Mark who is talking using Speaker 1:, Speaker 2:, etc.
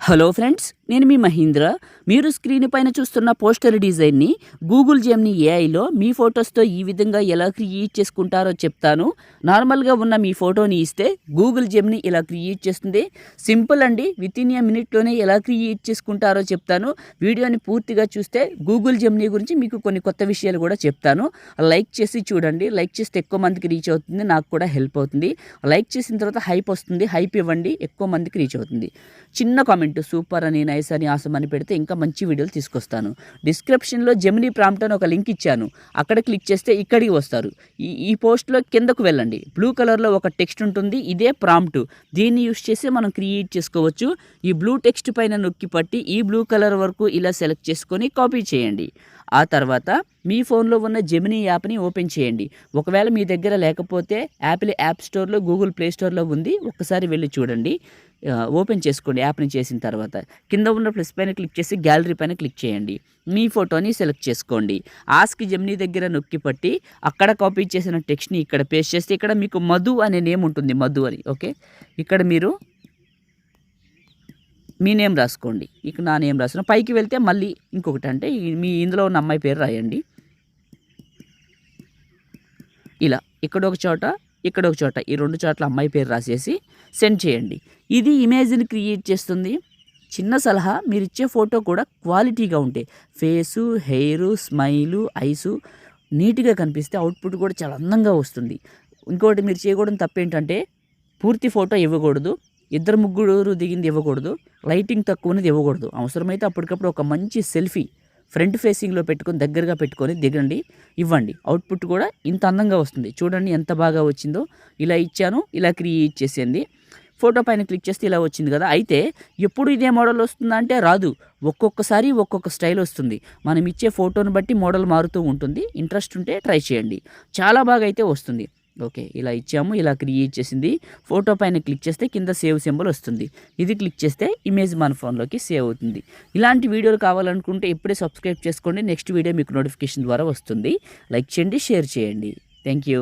Speaker 1: Hello friends, నేను మీ మహీంద్ర. మీరు screen పైన చూస్తున్న పోస్టర్ డిజైన్ని గూగుల్ జెమినీ ఏఐలో మీ ఫొటోస్తో ఈ విధంగా ఎలా క్రియేట్ చేసుకుంటారో చెప్తాను. నార్మల్గా ఉన్న మీ ఫోటోని ఇస్తే గూగుల్ జెమినీ ఇలా క్రియేట్ చేస్తుంది. సింపుల్ అండి, వితిన్ ఏ మినిట్లోనే ఎలా క్రియేట్ చేసుకుంటారో చెప్తాను. వీడియోని పూర్తిగా చూస్తే గూగుల్ జెమినీ గురించి మీకు కొన్ని కొత్త విషయాలు కూడా చెప్తాను. లైక్ చేసి చూడండి. లైక్ చేస్తే ఎక్కువ మందికి రీచ్ అవుతుంది, నాకు కూడా హెల్ప్ అవుతుంది. లైక్ చేసిన తర్వాత హైప్ వస్తుంది, హైప్ ఇవ్వండి, ఎక్కువ మందికి రీచ్ అవుతుంది. చిన్న కామెంట్ సూపర్ అని, నైస్ అని, ఆసమ్ అని పెడితే ఇంకా మంచి వీడియోలు తీసుకొస్తాను. డిస్క్రిప్షన్లో జెమినీ ప్రాంప్ట్ అని ఒక లింక్ ఇచ్చాను, అక్కడ క్లిక్ చేస్తే ఇక్కడికి వస్తారు. ఈ పోస్ట్లో కిందకు వెళ్ళండి, బ్లూ కలర్లో ఒక టెక్స్ట్ ఉంటుంది, ఇదే ప్రాంప్ట్. దీన్ని యూస్ చేసి మనం క్రియేట్ చేసుకోవచ్చు. ఈ బ్లూ టెక్స్ట్ పైన నొక్కి పట్టి ఈ బ్లూ కలర్ వరకు ఇలా సెలెక్ట్ చేసుకొని కాపీ చేయండి. ఆ తర్వాత మీ ఫోన్లో ఉన్న జెమినీ యాప్ని ఓపెన్ చేయండి. ఒకవేళ మీ దగ్గర లేకపోతే యాపిల్ యాప్ స్టోర్లో, గూగుల్ ప్లే స్టోర్లో ఉంది, ఒక్కసారి వెళ్ళి చూడండి. ఓపెన్ చేసుకోండి. యాప్ని చేసిన తర్వాత కింద ఉన్న ప్లస్ పైన క్లిక్ చేసి గ్యాలరీ పైన క్లిక్ చేయండి. మీ ఫోటోని సెలెక్ట్ చేసుకోండి. ఆస్క్ జెమినీ దగ్గర నొక్కి పట్టి అక్కడ కాపీ చేసిన టెక్స్ట్ని ఇక్కడ పేస్ట్ చేస్తే ఇక్కడ మీకు మధు అనే నేమ్ ఉంటుంది, మధు అని. ఓకే, ఇక్కడ మీరు మీ నేమ్ రాసుకోండి. ఇక నా నేమ్ రాసిన పైకి వెళ్తే మళ్ళీ ఇంకొకటి, అంటే మీ ఇందులో ఉన్న అమ్మాయి పేరు రాయండి. ఇలా ఇక్కడ ఒక చోట, ఇక్కడ ఒక చోట, ఈ రెండు చోట్ల అమ్మాయి పేరు రాసేసి సెండ్ చేయండి. ఇది ఇమేజ్ని క్రియేట్ చేస్తుంది. చిన్న సలహా, మీరు ఇచ్చే ఫోటో కూడా క్వాలిటీగా ఉంటే, ఫేసు, హెయిరు, స్మైలు, ఐసు నీట్గా కనిపిస్తే అవుట్పుట్ కూడా చాలా అందంగా వస్తుంది. ఇంకోటి మీరు చేయకూడని తప్పేంటంటే పూర్తి ఫోటో ఇవ్వకూడదు, ఇద్దరు ముగ్గురు దిగింది ఇవ్వకూడదు, లైటింగ్ తక్కువనేది ఇవ్వకూడదు. అవసరమైతే అప్పటికప్పుడు ఒక మంచి సెల్ఫీ ఫ్రంట్ ఫేసింగ్లో పెట్టుకొని దగ్గరగా పెట్టుకొని దిగండి, ఇవ్వండి. అవుట్పుట్ కూడా ఇంత అందంగా వస్తుంది. చూడండి ఎంత బాగా వచ్చిందో. ఇలా ఇచ్చాను, ఇలా క్రియేట్ చేసేయండి. ఫోటో పైన క్లిక్ చేస్తే ఇలా వచ్చింది కదా. అయితే ఎప్పుడు ఇదే మోడల్ వస్తుందా అంటే రాదు. ఒక్కొక్కసారి ఒక్కొక్క స్టైల్ వస్తుంది. మనం ఇచ్చే ఫోటోని బట్టి మోడల్ మారుతూ ఉంటుంది. ఇంట్రెస్ట్ ఉంటే ట్రై చేయండి, చాలా బాగా అయితే వస్తుంది. ఓకే, ఇలా ఇచ్చాము, ఇలా క్రియేట్ చేసింది. ఫోటో పైన క్లిక్ చేస్తే కింద సేవ్ సింబల్ వస్తుంది. ఇది క్లిక్ చేస్తే ఇమేజ్ మన ఫోన్లోకి సేవ్ అవుతుంది. ఇలాంటి వీడియోలు కావాలనుకుంటే ఇప్పుడే సబ్స్క్రైబ్ చేసుకోండి. నెక్స్ట్ వీడియో మీకు నోటిఫికేషన్ ద్వారా వస్తుంది. లైక్ చేయండి, షేర్ చేయండి. Thank you.